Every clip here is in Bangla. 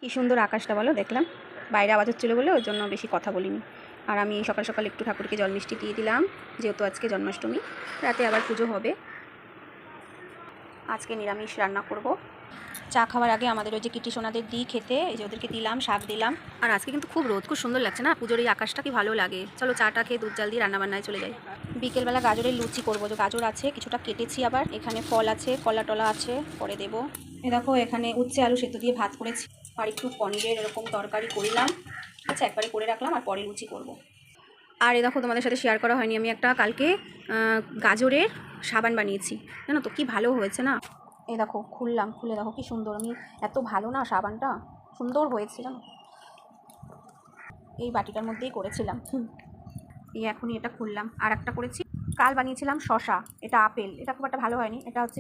কি সুন্দর আকাশটা বলো, দেখলাম। বাইরে আওয়াজ হচ্ছিলো বলে ওর জন্য বেশি কথা বলিনি। আর আমি সকাল সকাল একটু ঠাকুরকে জল মিষ্টি দিয়ে দিলাম, যেহেতু আজকে জন্মাষ্টমী। রাতে আবার পুজো হবে। আজকে নিরামিষ রান্না করব। চা খাওয়ার আগে আমাদের ওই যে কিটি সোনাদের দিই খেতে, এই যে ওদেরকে দিলাম, শাক দিলাম। আর আজকে কিন্তু খুব রোদ, খুব সুন্দর লাগছে না? পুজোর এই আকাশটা কি ভালো লাগে। চলো চাটা খেয়ে দুধ জাল দিয়ে রান্নাবান্নায় চলে যাই। বিকেলবেলা গাজরের লুচি করবো। যে গাজর আছে কিছুটা কেটেছি, আবার এখানে ফল আছে, কলা টলা আছে, পরে দেবো। এ দেখো এখানে উচ্ছে আলু সেদ্ধ দিয়ে ভাত করেছি, আর একটু পনিরের এরকম তরকারি করলাম। আচ্ছা, একবারে করে রাখলাম, আর পরে লুচি করবো। আর এ দেখো তোমাদের সাথে শেয়ার করা হয়নি, আমি একটা কালকে গাজরের সাবান বানিয়েছি, জানো তো কি ভালো হয়েছে না? এই দেখো খুললাম, খুলে দেখো কি সুন্দর। আমি এত ভালো না সাবানটা, সুন্দর হয়েছে জানো। এই বাটিটার মধ্যেই করেছিলাম। এই এখনই এটা খুললাম। আর একটা করেছি কাল বানিয়েছিলাম শশা, এটা আপেল, এটা খুব একটা ভালো হয়নি। এটা হচ্ছে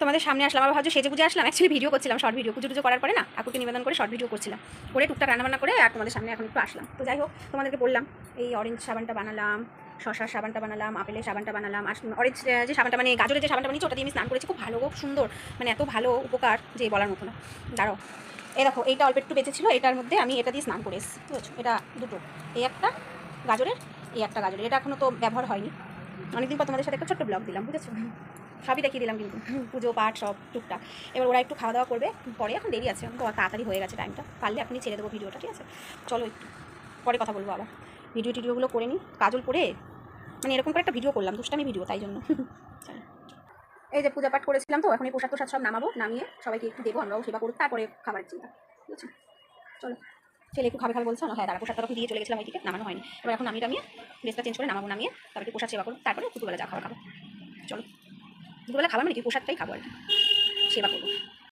তোমাদের সামনে আসলাম, আবার ভাবছো সেজে বুঝে আসলাম। অ্যাকচুয়ালি ভিডিও করছিলাম, শর্ট ভিডিও। পুজো টুজো করার পরে না ঠাকুরকে নিবেদন করে শর্ট ভিডিও করছিলাম, করে টুকটাক রান্নাবান্না করে আর তোমাদের সামনে এখন একটু আসলাম। তো যাই হোক, তোমাদেরকে বললাম এই অরেঞ্জ সাবানটা বানালাম, শশার সাবানটা বানালাম, আপেলের সাবানটা বানালাম, আর অরেঞ্জ যে সাবানটা মানে গাজরের যে সাবানটা বানিয়েছি ওটা দিয়ে আমি স্নান করেছি। খুব ভালো, খুব সুন্দর, মানে এত ভালো উপকার যে বলার মতো না। দাঁড়াও, এই দেখো এইটা অল্প একটু বেঁচেছিল, এটার মধ্যে আমি এটা দিয়ে স্নান করে এসেছি, বুঝেছো? এটা দুটো, এই একটা গাজরের, এই একটা গাজরের। এটা এখনও তো ব্যবহার হয়নি। অনেকদিন পর তোমাদের সাথে একটা ছোট্ট ব্লগ দিলাম, বুঝেছো? সবই দেখিয়ে দিলাম কিন্তু, পুজো পাঠ সব টুকটাক। এবার ওরা একটু খাওয়া দাওয়া করবে পরে, এখন দেরি আছে, এখন তো তাড়াতাড়ি হয়ে গেছে টাইমটা। পারলে এখনই ছেড়ে দেবো ভিডিওটা, ঠিক আছে? চলো একটু পরে কথা বলবো আবার। টিডিওগুলো করে নিই, কাজল পরে মানে এরকম করে একটা ভিডিও করলাম, দুষ্টামি ভিডিও, তাই জন্য। এই যে পূজা পাঠ করেছিলাম, তো এখন এই প্রসাদ সব নামাবো, নামিয়ে সবাইকে একটু দেবো, আমরাও সেবা করবো, তারপরে খাবারের চিন্তা, বুঝেছো? চলো, ছেলে একটু খাবে বলছো না? হ্যাঁ, তারা প্রসাদটা তখন দিয়ে চলে গেছিলাম, ওইদিকে নামানো হয়নি। এবার এখন নামিয়ে ড্রেসটা চেঞ্জ করে নামাবো, নামিয়ে তারপরে একটু প্রসাদ সেবা করবো, তারপরে দুপুরবেলা যা খাবার খাবো। চলো, দুপুরবেলা খাবার মানে কি, প্রসাদটাই খাবো আর কি, সেবা করবো।